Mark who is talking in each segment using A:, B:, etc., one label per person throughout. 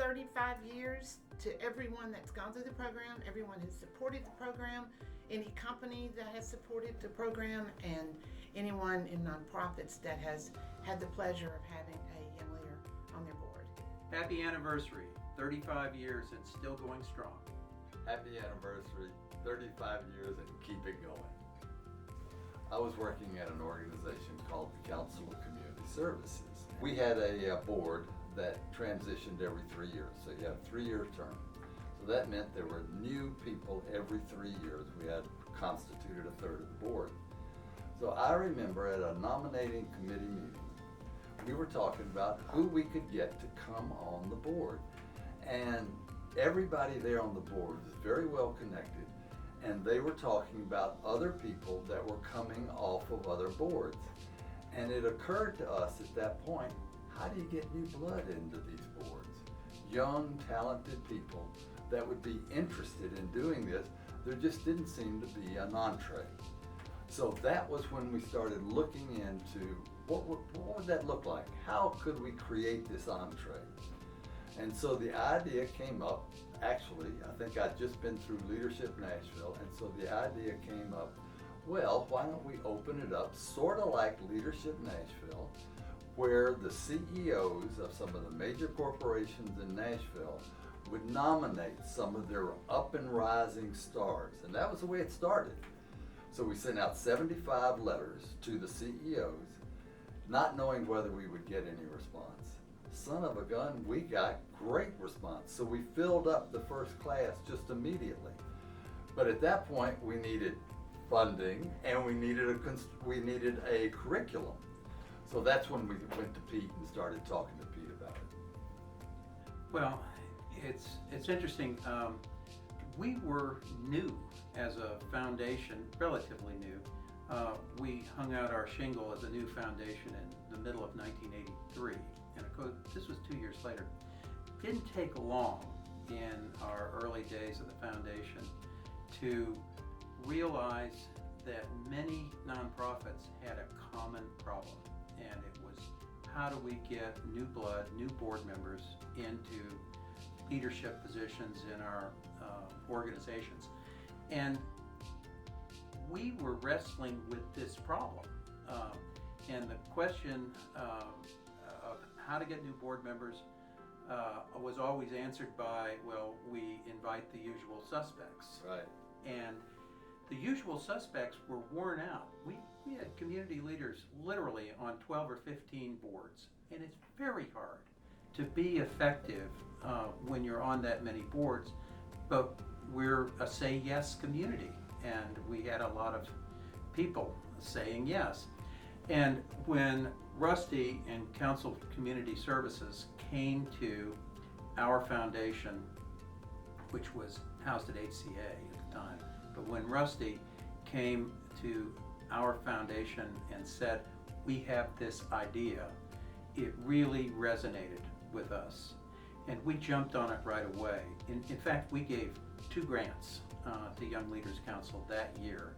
A: 35 years to everyone that's gone through the program, everyone who's supported the program, any company that has supported the program, and anyone in nonprofits that has had the pleasure of having a young leader on their board.
B: Happy anniversary, 35 years and still going strong.
C: Happy anniversary, 35 years and keep it going. I was working at an organization called the Council of Community Services. We had a board that transitioned every 3 years, so you had a 3-year term. So that meant there were new people every 3 years. We had constituted a third of the board. So I remember at a nominating committee meeting, we were talking about who we could get to come on the board. And everybody there on the board was very well connected, and they were talking about other people that were coming off of other boards. And it occurred to us at that point, how do you get new blood into these boards? Young, talented people that would be interested in doing this. There just didn't seem to be an entree. So that was when we started looking into what would that look like? How could we create this entree? And so the idea came up, actually, I think I'd just been through Leadership Nashville, and so the idea came up, well, why don't we open it up sort of like Leadership Nashville, where the CEOs of some of the major corporations in Nashville would nominate some of their up and rising stars. And that was the way it started. So we sent out 75 letters to the CEOs, not knowing whether we would get any response. Son of a gun, we got great response. So we filled up the first class just immediately. But at that point, we needed funding and we needed a curriculum. So that's when we went to Pete and started talking to Pete about it.
B: Well, it's interesting. We were new as a foundation, relatively new. We hung out our shingle as a new foundation in the middle of 1983, and of course, this was 2 years later. It didn't take long in our early days of the foundation to realize that many nonprofits had a common problem, and it was how do we get new blood, new board members into leadership positions in our organizations. And we were wrestling with this problem. And the question of how to get new board members was always answered by, well, we invite the usual suspects.
C: Right.
B: And the usual suspects were worn out. We had community leaders literally on 12 or 15 boards, and it's very hard to be effective when you're on that many boards, but we're a say yes community, and we had a lot of people saying yes. And when Rusty and Council of Community Services came to our foundation, which was housed at HCA at the time, but when Rusty came to our foundation and said, we have this idea, it really resonated with us. And we jumped on it right away. In fact, we gave 2 grants to Young Leaders Council that year.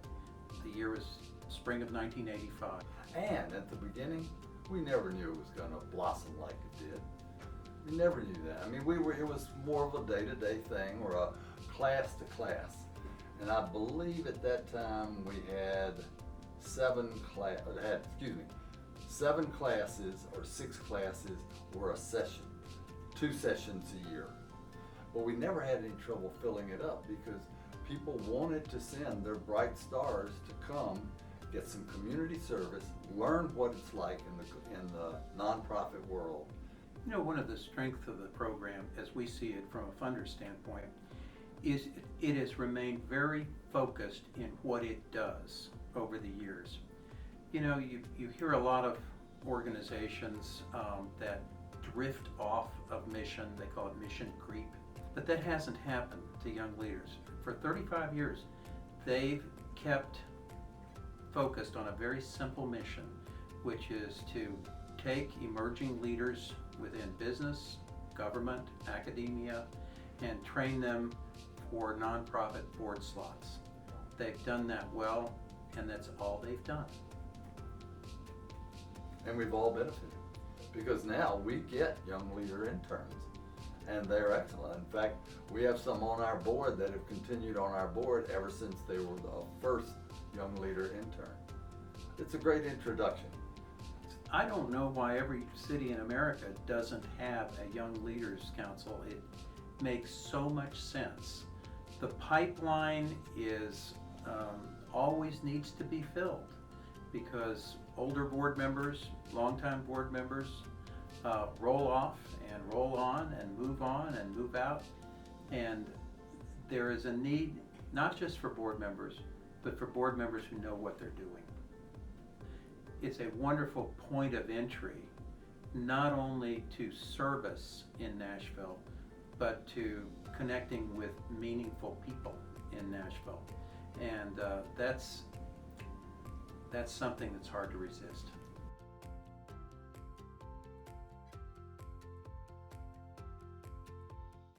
B: The year was spring of 1985.
C: And at the beginning, we never knew it was going to blossom like it did. We never knew that. I mean, it was more of a day-to-day thing or a class-to-class. And I believe at that time we had 7 classes or 6 classes or a session, 2 sessions a year. But we never had any trouble filling it up because people wanted to send their bright stars to come, get some community service, learn what it's like in the nonprofit world.
B: You know, one of the strengths of the program, as we see it from a funder standpoint, is it has remained very focused in what it does over the years. You know, you hear a lot of organizations that drift off of mission. They call it mission creep. But that hasn't happened to Young Leaders. For 35 years, they've kept focused on a very simple mission, which is to take emerging leaders within business, government, academia, and train them for nonprofit board slots. They've done that well, and that's all they've done.
C: And we've all benefited because now we get young leader interns. and they're excellent. In fact, we have some on our board that have continued on our board ever since they were the first young leader intern. It's a great introduction.
B: I don't know why every city in America doesn't have a Young Leaders Council. It makes so much sense. The pipeline is always needs to be filled because older board members, longtime board members roll off and roll on and move out. And there is a need not just for board members, but for board members who know what they're doing. It's a wonderful point of entry, not only to service in Nashville, but to connecting with meaningful people in Nashville. And that's something that's hard to resist.